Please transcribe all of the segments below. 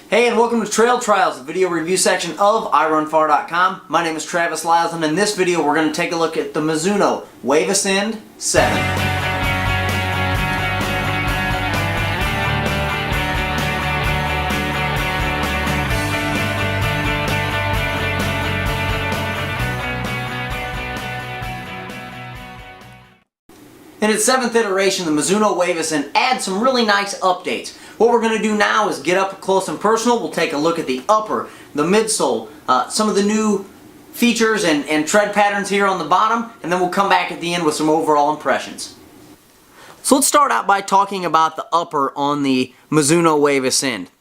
Hey, and welcome to Trail Trials, the video review section of iRunFar.com. My name is Travis Liles, and in this video we're going to take a look at the Mizuno Wave Ascend 7. In its 7th iteration, the Mizuno Wave Ascend adds some really nice updates. What we're going to do now is get up close and personal. We'll take a look at the upper, the midsole, some of the new features and tread patterns here on the bottom, and then we'll come back at the end with some overall impressions. So let's start out by talking about the upper on the Mizuno Wave Ascend.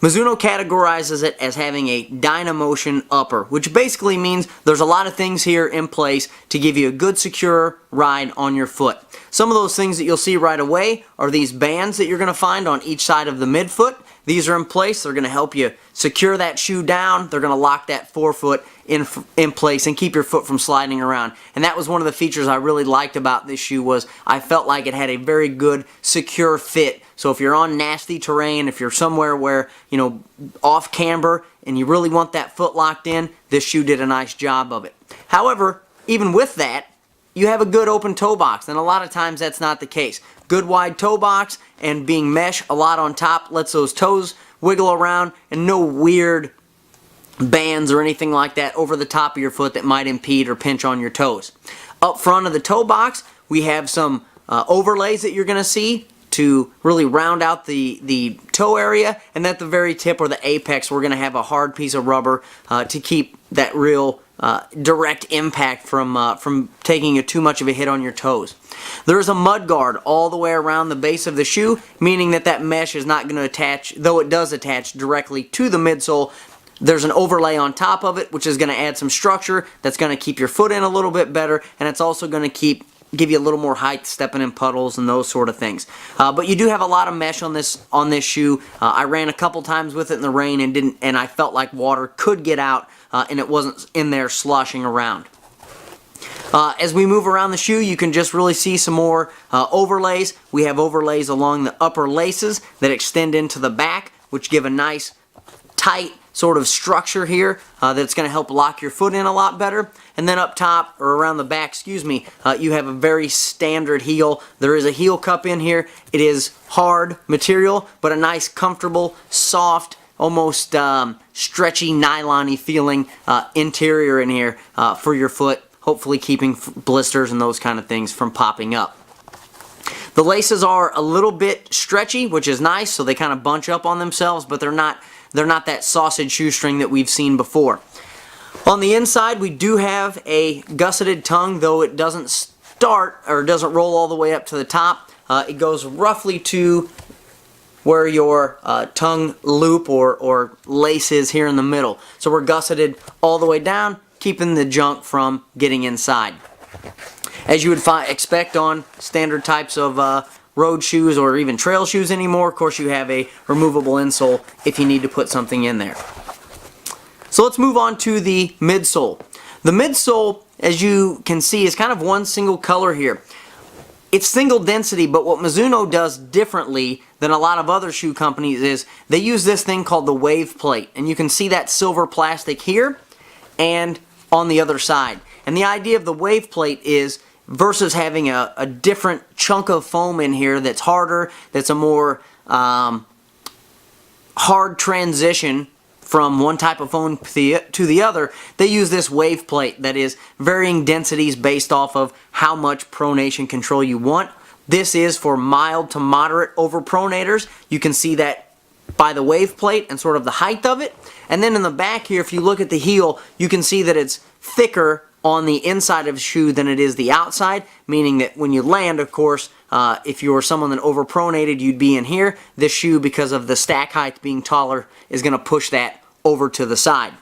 Mizuno categorizes it as having a Dynamotion upper, which basically means there's a lot of things here in place to give you a good secure ride on your foot. Some of those things that you'll see right away are these bands that you're going to find on each side of the midfoot. These are in place. They're going to help you secure that shoe down. They're going to lock that forefoot in place and keep your foot from sliding around. And that was one of the features I really liked about this shoe, was I felt like it had a very good secure fit. So if you're on nasty terrain, if you're somewhere where, you know, off camber and you really want that foot locked in, this shoe did a nice job of it. However, even with that, you have a good open toe box, and a lot of times that's not the case. Good wide toe box and being mesh a lot on top lets those toes wiggle around, and no weird bands or anything like that over the top of your foot that might impede or pinch on your toes. Up front of the toe box, we have some overlays that you're going to see to really round out the toe area, and at the very tip or the apex we're going to have a hard piece of rubber to keep that real direct impact from taking too much of a hit on your toes. There's a mud guard all the way around the base of the shoe, meaning that mesh is not going to attach, though it does attach directly to the midsole. There's an overlay on top of it, which is going to add some structure that's going to keep your foot in a little bit better, and it's also going to give you a little more height stepping in puddles and those sort of things. But you do have a lot of mesh on this shoe. I ran a couple times with it in the rain and I felt like water could get out and it wasn't in there sloshing around. As we move around the shoe, you can just really see some more overlays. We have overlays along the upper laces that extend into the back, which give a nice tight sort of structure here that's going to help lock your foot in a lot better. And then up top, or around the back, you have a very standard heel. There is a heel cup in here. It is hard material, but a nice, comfortable, soft, almost stretchy, nylon-y feeling interior in here for your foot, hopefully keeping blisters and those kind of things from popping up. The laces are a little bit stretchy, which is nice, so they kind of bunch up on themselves, but they're not that sausage shoestring that we've seen before. On the inside, we do have a gusseted tongue, though it doesn't start or doesn't roll all the way up to the top. It goes roughly to where your tongue loop or lace is here in the middle. So we're gusseted all the way down, keeping the junk from getting inside. As you would expect on standard types of road shoes or even trail shoes anymore, of course you have a removable insole if you need to put something in there. So let's move on to the midsole. The midsole, as you can see, is kind of one single color here. It's single density, but what Mizuno does differently than a lot of other shoe companies is they use this thing called the wave plate, and you can see that silver plastic here and on the other side. And the idea of the wave plate is, versus having a different chunk of foam in here that's harder, that's a more hard transition from one type of foam to the other, they use this wave plate that is varying densities based off of how much pronation control you want. This is for mild to moderate overpronators. You can see that by the wave plate and sort of the height of it. And then in the back here, if you look at the heel, you can see that it's thicker on the inside of the shoe than it is the outside, meaning that when you land, of course, if you were someone that overpronated, you'd be in here. This shoe, because of the stack height being taller, is going to push that over to the side.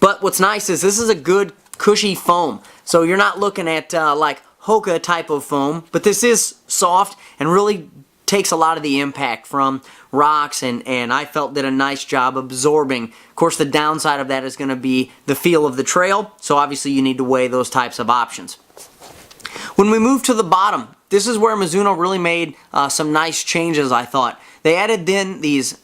But what's nice is this is a good cushy foam. So you're not looking at like Hoka type of foam, but this is soft and really takes a lot of the impact from rocks, and I felt did a nice job absorbing. Of course, the downside of that is going to be the feel of the trail, so obviously you need to weigh those types of options. When we move to the bottom, this is where Mizuno really made some nice changes, I thought. They added in these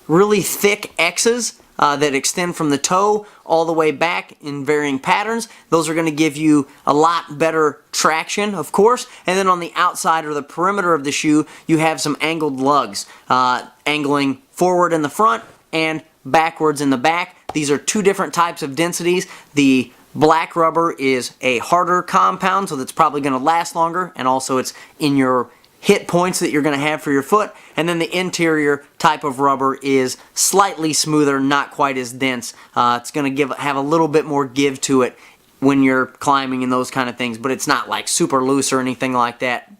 really thick X's that extend from the toe all the way back in varying patterns. Those are going to give you a lot better traction, of course. And then on the outside or the perimeter of the shoe, you have some angled lugs, angling forward in the front and backwards in the back. These are two different types of densities. The black rubber is a harder compound, so that's probably going to last longer, and also it's in your hit points that you're going to have for your foot. And then the interior type of rubber is slightly smoother, not quite as dense. It's going to have a little bit more give to it when you're climbing and those kind of things, but it's not like super loose or anything like that,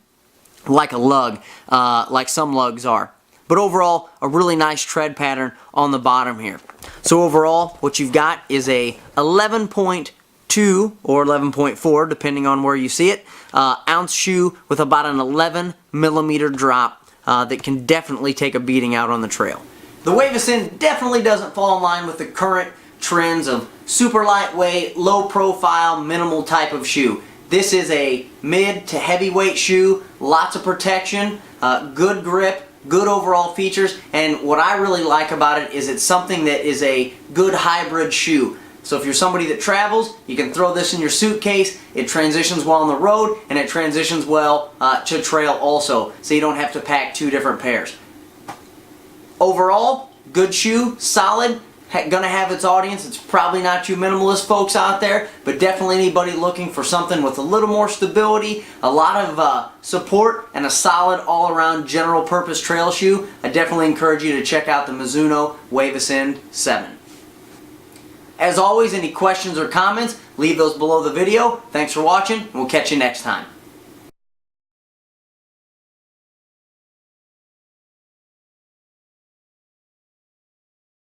like a lug, like some lugs are. But overall, a really nice tread pattern on the bottom here. So overall, what you've got is a 11.2 or 11.4, depending on where you see it, ounce shoe with about an 11 millimeter drop that can definitely take a beating out on the trail. The Wavicin definitely doesn't fall in line with the current trends of super lightweight, low profile, minimal type of shoe. This is a mid to heavyweight shoe, lots of protection, good grip, good overall features, and what I really like about it is it's something that is a good hybrid shoe. So if you're somebody that travels, you can throw this in your suitcase. It transitions well on the road, and it transitions well to trail also, so you don't have to pack two different pairs. Overall, good shoe, solid, gonna have its audience. It's probably not you minimalist folks out there, but definitely anybody looking for something with a little more stability, a lot of support, and a solid all-around general purpose trail shoe. I definitely encourage you to check out the Mizuno Wavicin 7. As always, any questions or comments, leave those below the video. Thanks for watching, and we'll catch you next time.